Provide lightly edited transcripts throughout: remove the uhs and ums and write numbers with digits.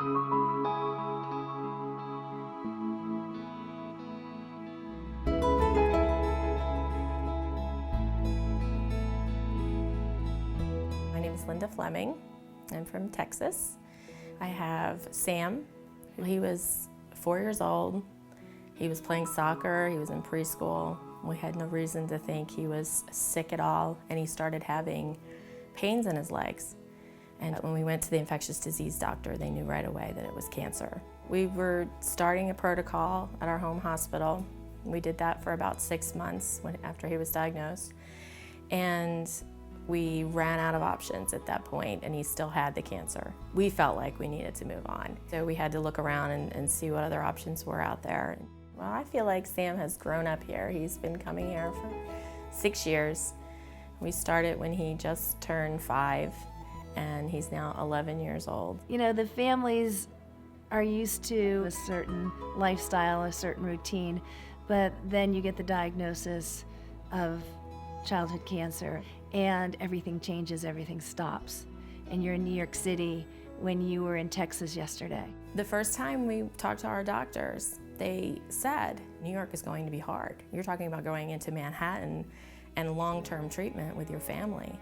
My name is Fleming. I'm from Texas. I have Sam. He was 4 years old. He was playing soccer. He was in preschool. We had no reason to think he was sick at all, and he started having pains in his legs. And when we went to the infectious disease doctor, they knew right away that it was cancer. We were starting a protocol at our home hospital. We did that for about 6 months after he was diagnosed. And we ran out of options at that point, and he still had the cancer. We felt like we needed to move on. So we had to look around and see what other options were out there. Well, I feel like Sam has grown up here. He's been coming here for 6 years. We started when he just turned 5, and he's now 11 years old. You know, the families are used to a certain lifestyle, a certain routine, but then you get the diagnosis of childhood cancer, and everything changes, everything stops. And you're in New York City when you were in Texas yesterday. The first time we talked to our doctors, they said, New York is going to be hard. You're talking about going into Manhattan and long-term treatment with your family.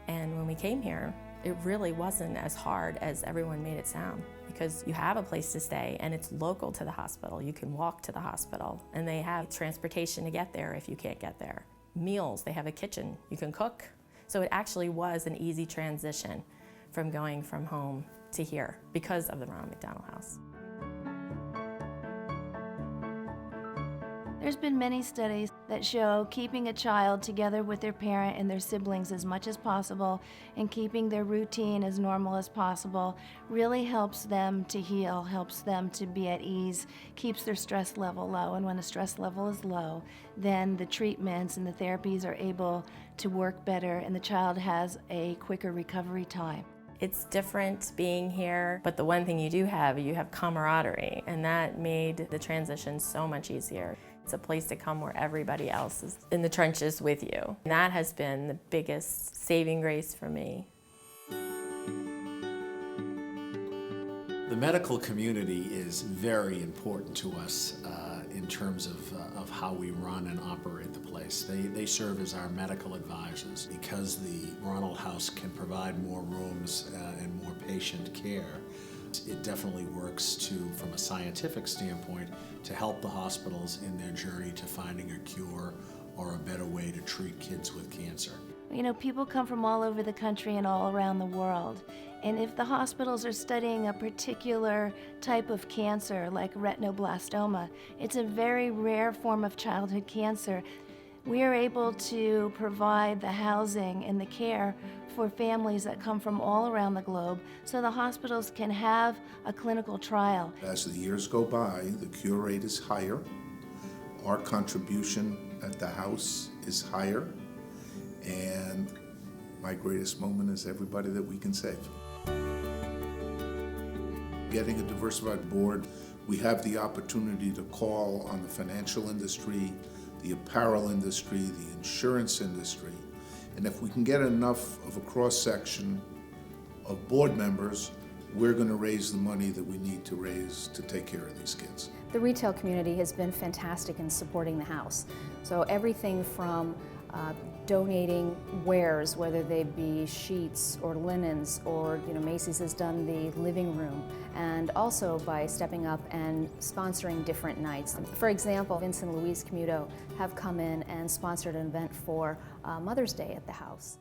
And when we came here, it really wasn't as hard as everyone made it sound, because you have a place to stay and it's local to the hospital. You can walk to the hospital, and they have transportation to get there if you can't get there. Meals, they have a kitchen, you can cook. So it actually was an easy transition from going from home to here because of the Ronald McDonald House. There's been many studies that show keeping a child together with their parent and their siblings as much as possible and keeping their routine as normal as possible really helps them to heal, helps them to be at ease, keeps their stress level low. And when the stress level is low, then the treatments and the therapies are able to work better, and the child has a quicker recovery time. It's different being here, but the one thing you have camaraderie, and that made the transition so much easier. It's a place to come where everybody else is in the trenches with you. And that has been the biggest saving grace for me. The medical community is very important to us in terms of how we run and operate the place. They serve as our medical advisors. Because the Ronald House can provide more rooms and more patient care, it definitely works from a scientific standpoint, to help the hospitals in their journey to finding a cure or a better way to treat kids with cancer. You know, people come from all over the country and all around the world. And if the hospitals are studying a particular type of cancer, like retinoblastoma, it's a very rare form of childhood cancer. We are able to provide the housing and the care for families that come from all around the globe, so the hospitals can have a clinical trial. As the years go by, the cure rate is higher. Our contribution at the house is higher. And my greatest moment is everybody that we can save. Getting a diversified board, we have the opportunity to call on the financial industry, the apparel industry, the insurance industry. And if we can get enough of a cross-section of board members, we're going to raise the money that we need to raise to take care of these kids. The retail community has been fantastic in supporting the house. So everything from donating wares, whether they be sheets or linens, or Macy's has done the living room, and also by stepping up and sponsoring different nights. For example, Vince and Louise Camuto have come in and sponsored an event for Mother's Day at the house.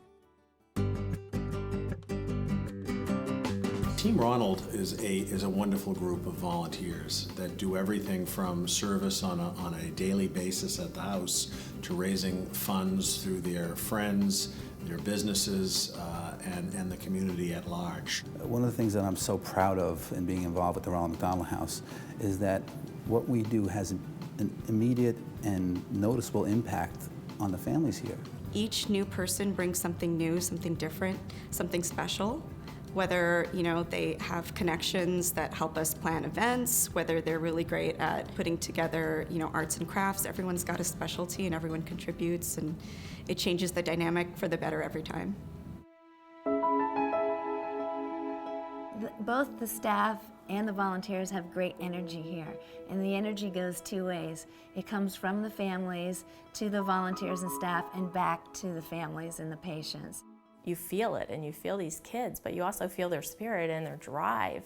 Team Ronald is a wonderful group of volunteers that do everything from service on a daily basis at the house to raising funds through their friends, their businesses, and the community at large. One of the things that I'm so proud of in being involved with the Ronald McDonald House is that what we do has an immediate and noticeable impact on the families here. Each new person brings something new, something different, something special. Whether they have connections that help us plan events, whether they're really great at putting together arts and crafts. Everyone's got a specialty and everyone contributes, and it changes the dynamic for the better every time. Both the staff and the volunteers have great energy here. And the energy goes two ways. It comes from the families to the volunteers and staff and back to the families and the patients. You feel it, and you feel these kids, but you also feel their spirit and their drive,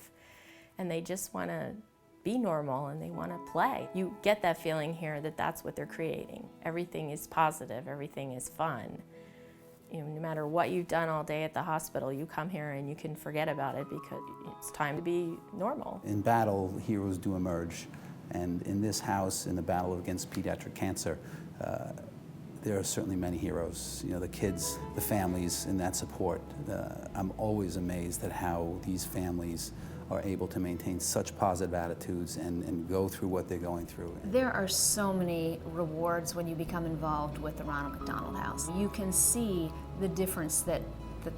and they just want to be normal and they want to play. You get that feeling here that that's what they're creating. Everything is positive, everything is fun. You know, no matter what you've done all day at the hospital, you come here and you can forget about it because it's time to be normal. In battle, heroes do emerge. And in this house, in the battle against pediatric cancer, there are certainly many heroes. You know, the kids, the families, and that support. I'm always amazed at how these families are able to maintain such positive attitudes and go through what they're going through. There are so many rewards when you become involved with the Ronald McDonald House. You can see the difference that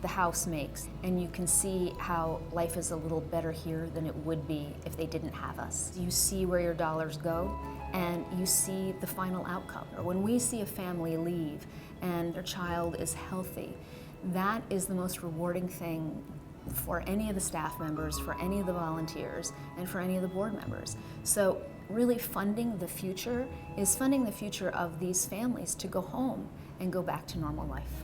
the house makes, and you can see how life is a little better here than it would be if they didn't have us. You see where your dollars go, and you see the final outcome. When we see a family leave and their child is healthy, that is the most rewarding thing for any of the staff members, for any of the volunteers, and for any of the board members. So really funding the future is funding the future of these families to go home and go back to normal life.